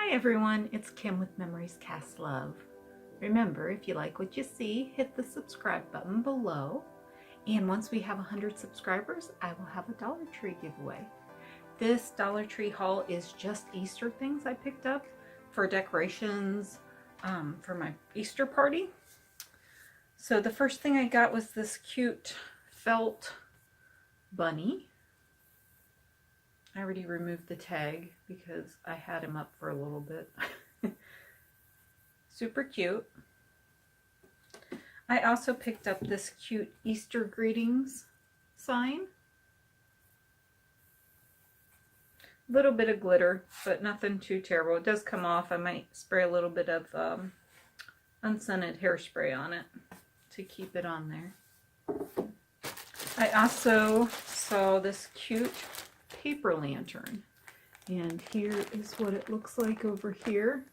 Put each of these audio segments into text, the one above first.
Hi everyone, it's Kim with Memories Cast Love. Remember, if you like what you see, hit the subscribe button below. And once we have 100 subscribers, I will have a Dollar Tree giveaway. This Dollar Tree haul is just Easter things I picked up for decorations for my Easter party. So the first thing I got was this cute felt bunny. I already removed the tag because I had him up for a little bit. Super cute. I also picked up this cute Easter greetings sign. A little bit of glitter, but nothing too terrible. It does come off. I might spray a little bit of unscented hairspray on it to keep it on there. I also saw this cute paper lantern, and here is what it looks like over here.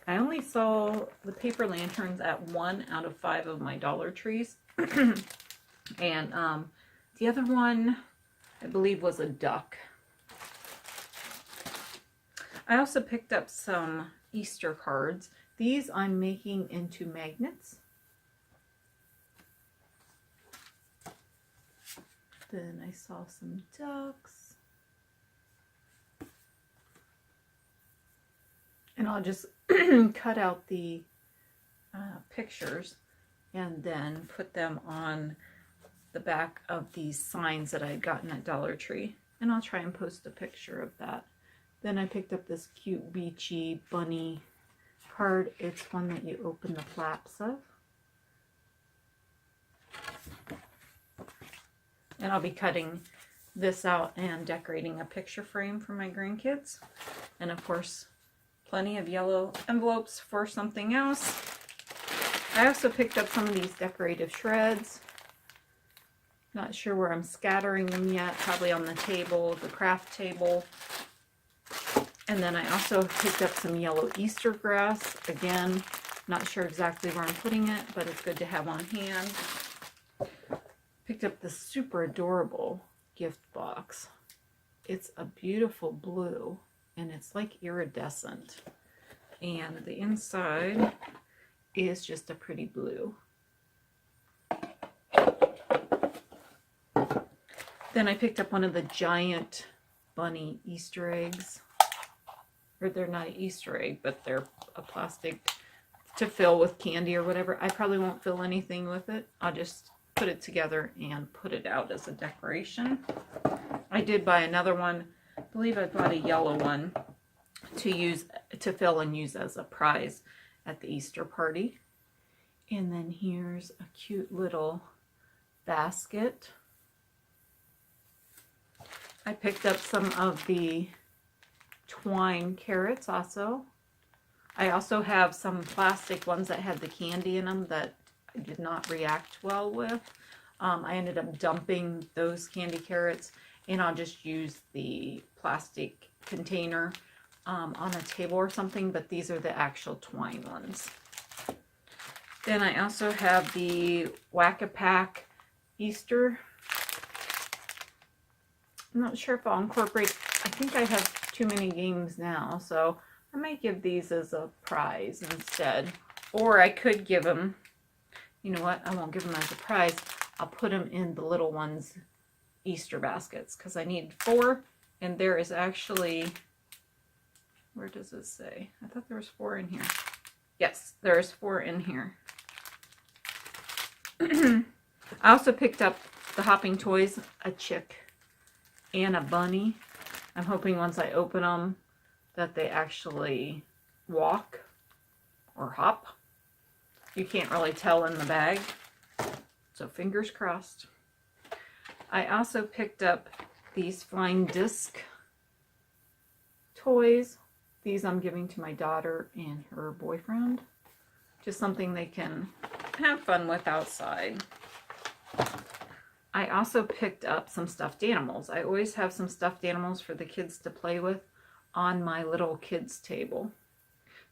I only saw the paper lanterns at 1 out of 5 of my Dollar Trees. And the other one I believe was a duck. I also picked up some Easter cards. These I'm making into magnets. Then I saw some ducks. And I'll just cut out the pictures and then put them on the back of these signs that I had gotten at Dollar Tree. And I'll try and post a picture of that. Then I picked up this cute beachy bunny card. It's one that you open the flaps of. And I'll be cutting this out and decorating a picture frame for my grandkids. And of course, plenty of yellow envelopes for something else. I also picked up some of these decorative shreds. Not sure where I'm scattering them yet. Probably on the table, the craft table. And then I also picked up some yellow Easter grass. Again, not sure exactly where I'm putting it, but it's good to have on hand. Picked up this super adorable gift box. It's a beautiful blue, and it's like iridescent. And the inside is just a pretty blue. Then I picked up one of the giant bunny Easter eggs. Or they're not an Easter egg, but they're a plastic to fill with candy or whatever. I probably won't fill anything with it. I'll just put it together and put it out as a decoration. I did buy another one. I believe I bought a yellow one to fill and use as a prize at the Easter party. And then here's a cute little basket. I picked up some of the twine carrots also. I also have some plastic ones that had the candy in them that I did not react well with. I ended up dumping those candy carrots, and I'll just use the plastic container on a table or something, but these are the actual twine ones. Then I also have the Whack-A-Pack Easter. I'm not sure if I'll incorporate, I think I have too many games now, so I might give these as a prize instead. Or I could give them, you know what, I won't give them as a prize. I'll put them in the little ones' Easter baskets, because I need 4, and there is actually, where does it say? I thought there was 4 in here. Yes, there's 4 in here. I also picked up the Hopping Toys, a chick and a bunny. I'm hoping once I open them that they actually walk or hop. You can't really tell in the bag, so fingers crossed. I also picked up these flying disc toys. These I'm giving to my daughter and her boyfriend. Just something they can have fun with outside. I also picked up some stuffed animals. I always have some stuffed animals for the kids to play with on my little kids table.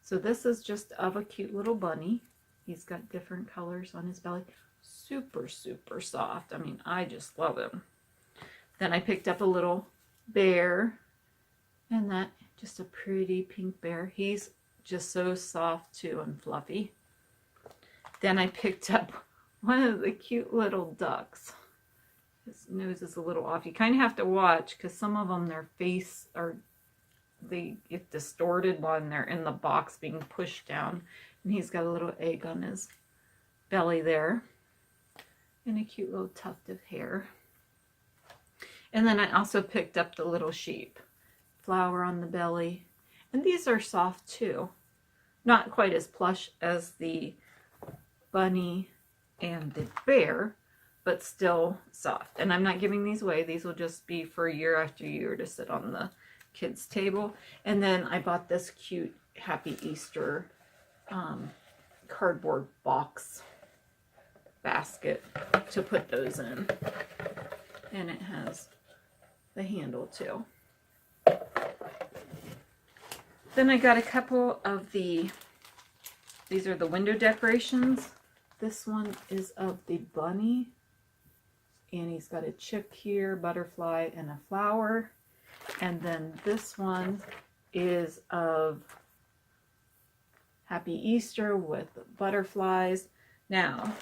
So this is just of a cute little bunny. He's got different colors on his belly. Super, super soft. I mean, I just love him. Then I picked up a little bear, and that Just a pretty pink bear. He's just so soft too and fluffy. Then I picked up one of the cute little ducks. His nose is a little off. You kind of have to watch because some of them, their face they get distorted when they're in the box being pushed down. And he's got a little egg on his belly there. And a cute little tuft of hair. And then I also picked up the little sheep. Flower on the belly. And these are soft too. Not quite as plush as the bunny and the bear, but still soft. And I'm not giving these away. These will just be for year after year to sit on the kids' table. And then I bought this cute Happy Easter cardboard box basket to put those in. And it has the handle too. Then I got a couple of these are the window decorations. This one is of the bunny. And he's got a chick here, butterfly, and a flower. And then this one is of Happy Easter with butterflies. Now,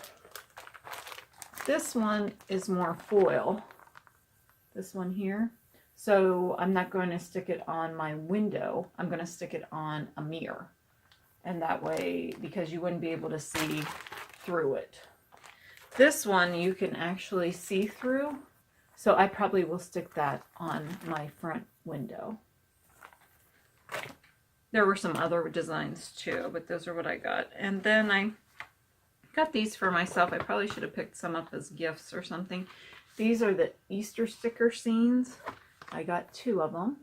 this one is more foil. This one here. So I'm not going to stick it on my window. I'm going to stick it on a mirror. And that way, because you wouldn't be able to see through it. This one you can actually see through. So I probably will stick that on my front window. There were some other designs too, but those are what I got. And then I got these for myself. I probably should have picked some up as gifts or something. These are the Easter sticker scenes. I got 2 of them.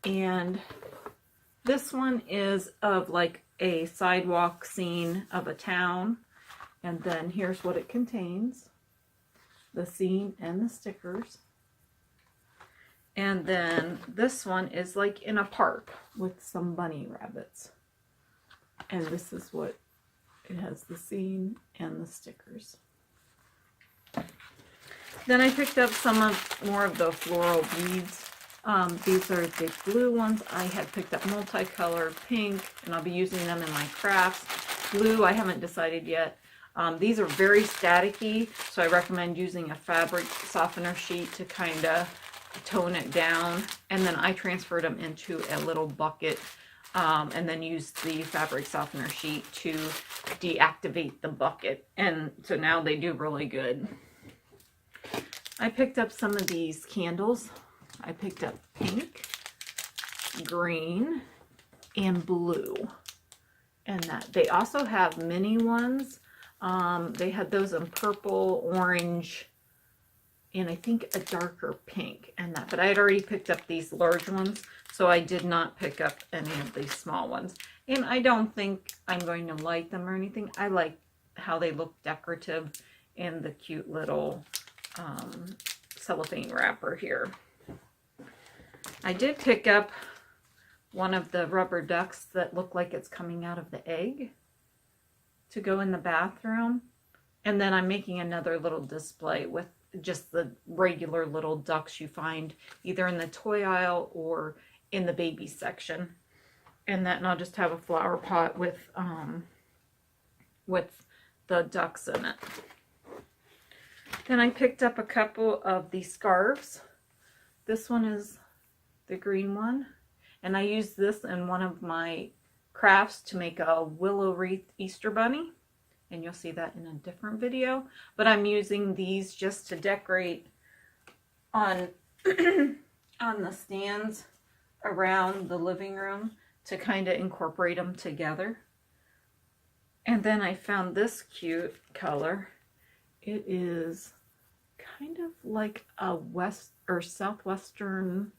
And this one is of like a sidewalk scene of a town. And then here's what it contains. The scene and the stickers. And then this one is like in a park with some bunny rabbits. And this is what it has, the scene and the stickers. Then I picked up more of the floral beads. These are the blue ones. I had picked up multicolored pink, and I'll be using them in my crafts. Blue, I haven't decided yet. These are very staticky, so I recommend using a fabric softener sheet to kind of tone it down. And then I transferred them into a little bucket and then used the fabric softener sheet to deactivate the bucket. And so now they do really good. I picked up some of these candles. I picked up pink, green, and blue. And that they also have mini ones. They had those in purple, orange, and I think a darker pink and that. But I had already picked up these large ones, so I did not pick up any of these small ones. And I don't think I'm going to light them or anything. I like how they look decorative in the cute little cellophane wrapper here. I did pick up one of the rubber ducks that look like it's coming out of the egg to go in the bathroom. And then I'm making another little display with just the regular little ducks you find either in the toy aisle or in the baby section. And I'll just have a flower pot with the ducks in it. Then I picked up a couple of these scarves. This one is the green one. And I used this in one of my crafts to make a willow wreath Easter bunny. And you'll see that in a different video. But I'm using these just to decorate on, on the stands around the living room to kind of incorporate them together. And then I found this cute color. It is kind of like a west or southwestern,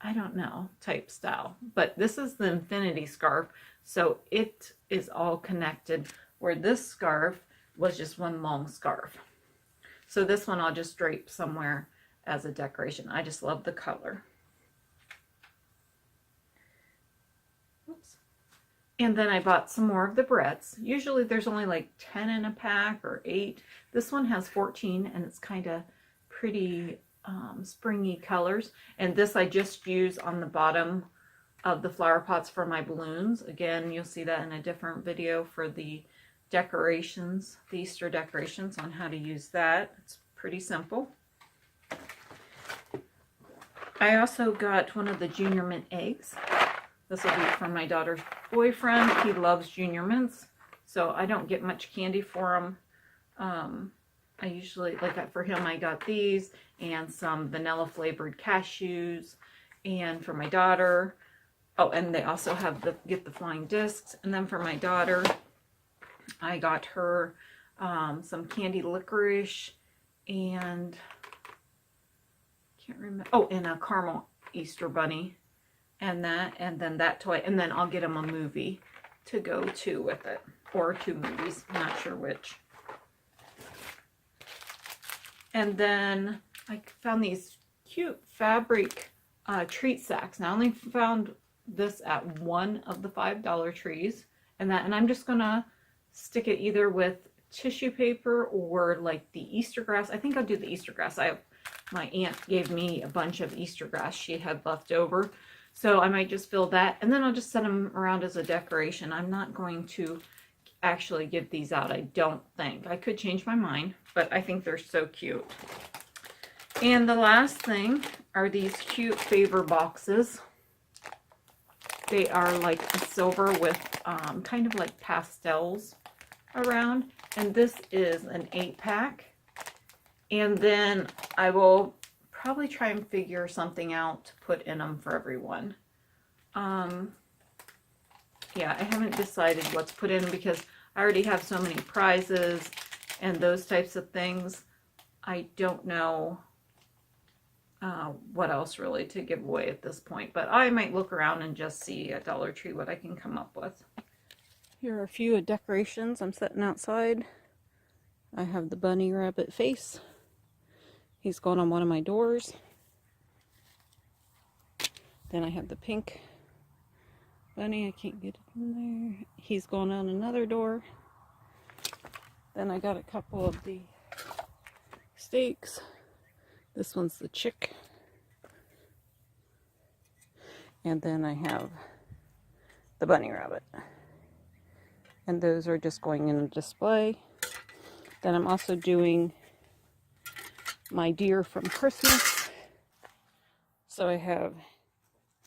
I don't know, type style. But this is the infinity scarf, so it is all connected, where this scarf was just one long scarf. So this one I'll just drape somewhere as a decoration. I just love the color. Oops. And then I bought some more of the Bretts. Usually there's only like 10 in a pack or 8. This one has 14 and it's kind of pretty springy colors. And this I just use on the bottom of the flower pots for my balloons. Again, you'll see that in a different video for the decorations, the Easter decorations, on how to use that. It's pretty simple. I also got one of the Junior Mint eggs. This will be from my daughter's boyfriend. He loves Junior Mints, so I don't get much candy for him. I usually, like for him, I got these and some vanilla flavored cashews, and for my daughter, oh, and they also have get the flying discs. And then for my daughter, I got her some candy licorice and can't remember. Oh, and a caramel Easter bunny, and then that toy, and then I'll get him a movie to go to with it, or 2 movies, I'm not sure which. And then I found these cute fabric treat sacks. Now I only found this at one of the $5 trees, and I'm just gonna stick it either with tissue paper or like the Easter grass. I think I'll do the Easter grass. My aunt gave me a bunch of Easter grass she had left over, so I might just fill that, and then I'll just set them around as a decoration. I'm not going to actually give these out, I don't think. I could change my mind, but I think they're so cute. And the last thing are these cute favor boxes. They are like silver with kind of like pastels around, and this is an 8-pack. And then I will probably try and figure something out to put in them for everyone. Yeah, I haven't decided what to put in because I already have so many prizes and those types of things. I don't know what else really to give away at this point, but I might look around and just see at Dollar Tree what I can come up with. Here are a few decorations I'm setting outside. I have the bunny rabbit face. He's going on one of my doors. Then I have the pink bunny. I can't get it in there. He's going on another door. Then I got a couple of the steaks. This one's the chick. And then I have the bunny rabbit. And those are just going in a display. Then I'm also doing my deer from Christmas. So I have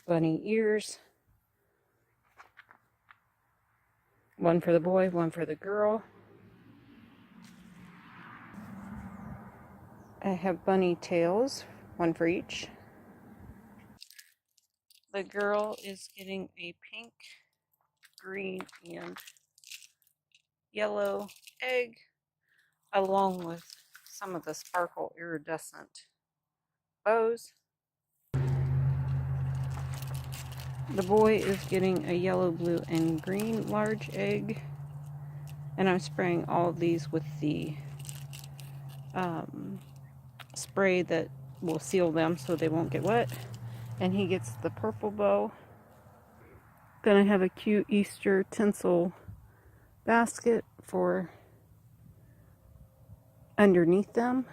bunny ears. One for the boy, one for the girl. I have bunny tails, one for each. The girl is getting a pink, green, and yellow egg, along with some of the sparkle iridescent bows. The boy is getting a yellow, blue, and green large egg. And I'm spraying all of these with the spray that will seal them so they won't get wet. And he gets the purple bow. Then I have a cute Easter tinsel basket for underneath them.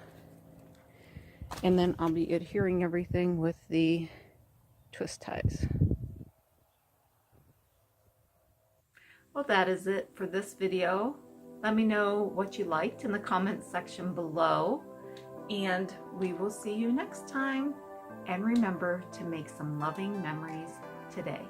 And then I'll be adhering everything with the twist ties. Well, that is it for this video. Let me know what you liked in the comments section below, and we will see you next time. And remember to make some loving memories today.